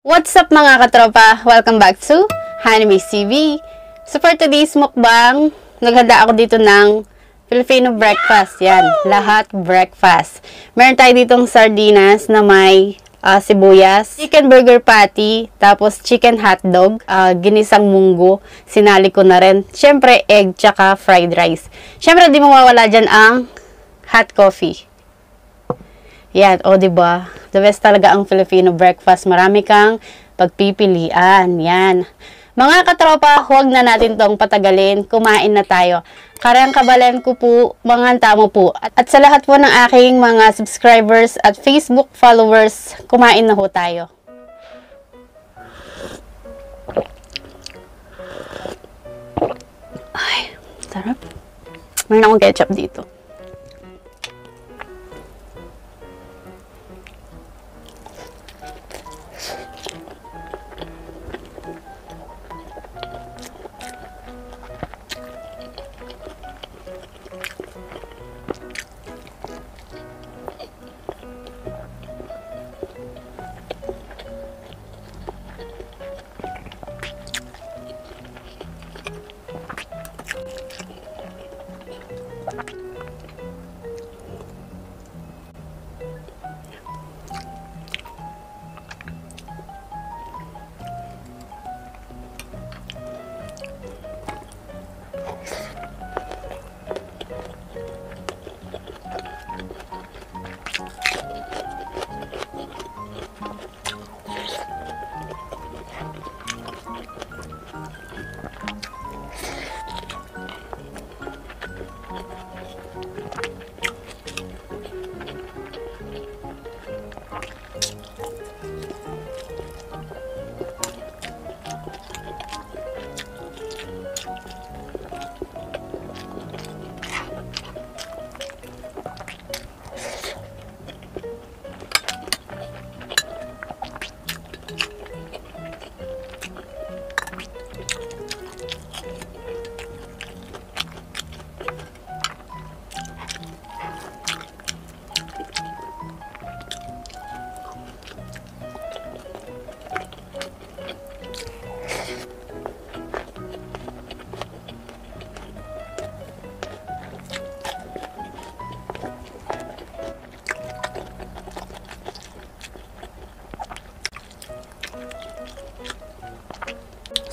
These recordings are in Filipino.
What's up mga katropa? Welcome back to HANIMACETV. So for today's mukbang, naghanda ako dito ng Filipino breakfast. Yan, lahat breakfast. Meron tayo ditong sardinas na may sibuyas, chicken burger patty, tapos chicken hotdog, ginisang munggo, sinali ko na rin. Syempre, egg, tsaka fried rice. Syempre, di mawawala dyan ang hot coffee. Yan, o diba? The best talaga ang Filipino breakfast. Marami kang pagpipilian. Yan. Mga katropa, huwag na natin tong patagalin. Kumain na tayo. Karang kabalan ko po, mga tamo po. At sa lahat po ng aking mga subscribers at Facebook followers, kumain na ho tayo. Ay, sarap. Mayroon akong ketchup dito.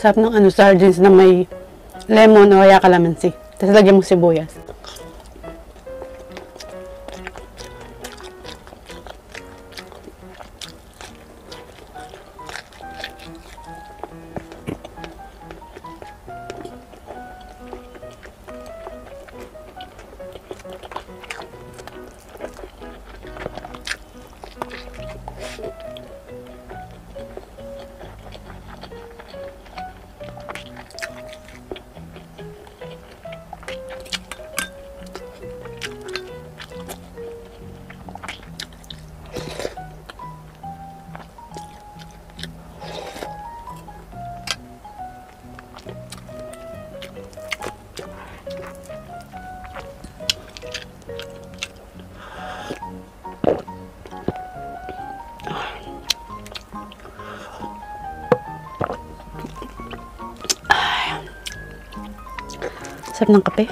Sarap ng sardines na may lemon o kaya kalamansi. Tapos lagyan mo sibuyas. Sarap ng kape.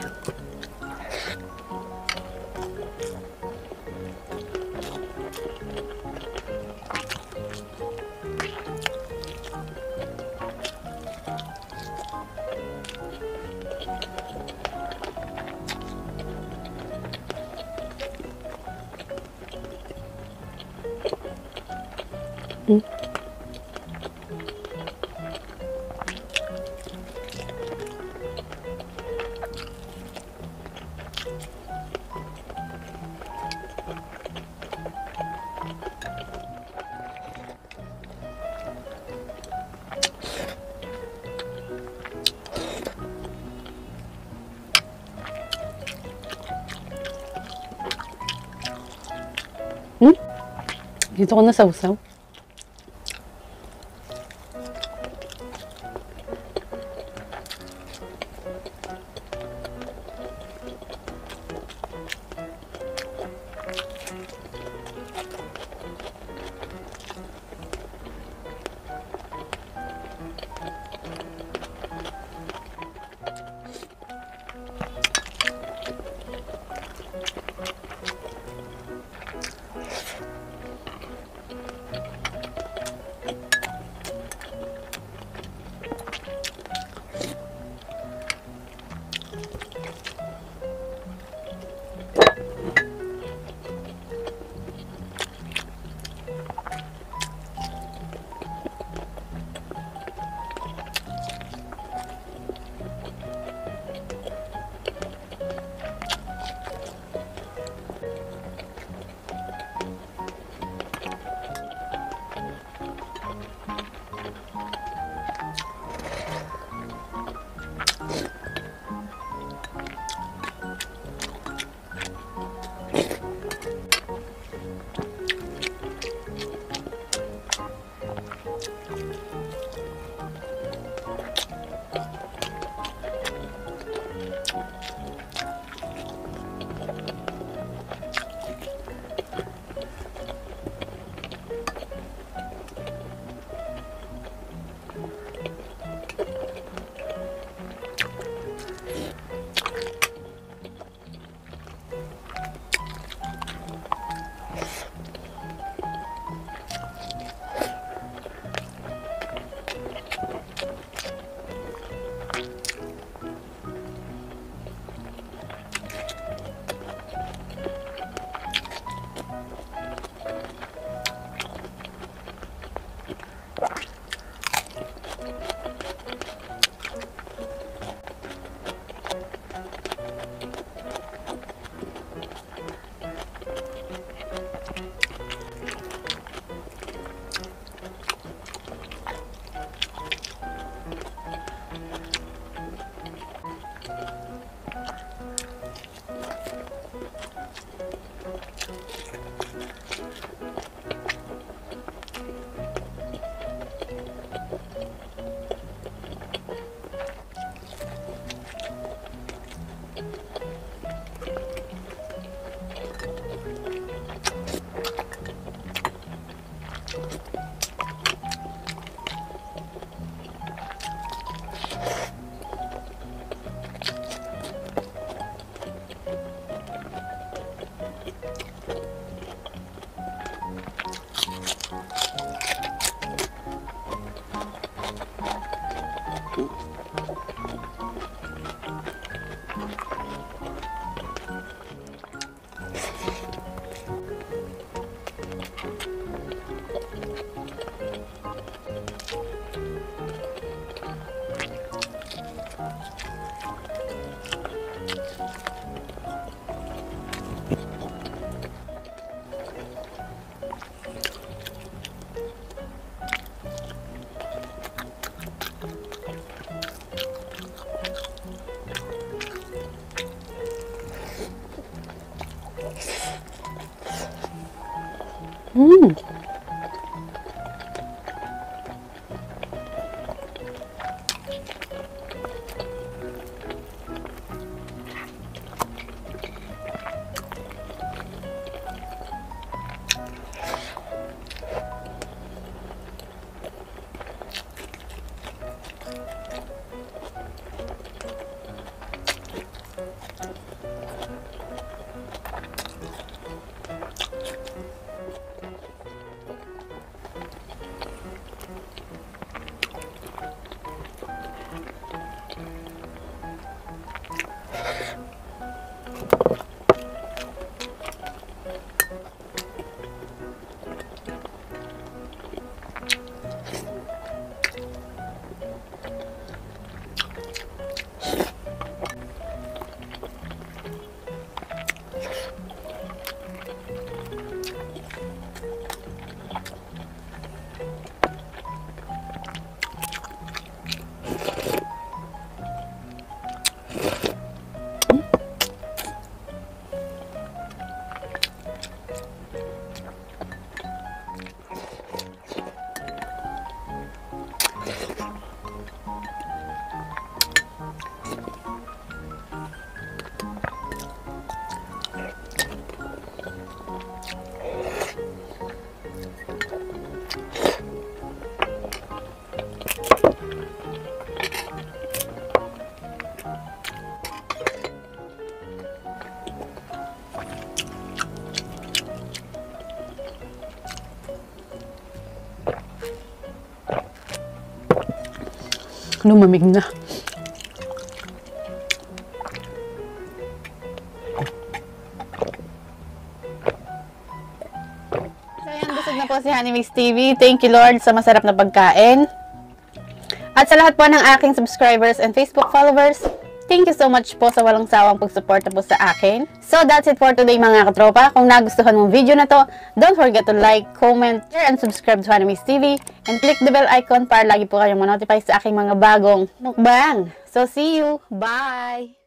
Dito ko na sausaw. Mm. Lumamig na. po si HANIMACETV. Thank you Lord sa masarap na pagkain. At sa lahat po ng aking subscribers and Facebook followers, thank you so much po sa walang sawang pagsuporta po sa akin. So that's it for today mga katropa. Kung nagustuhan mong video na to, don't forget to like, comment, share, and subscribe to HANIMACETV. And click the bell icon para lagi po kayong ma-notify sa aking mga bagong mukbang. So see you! Bye!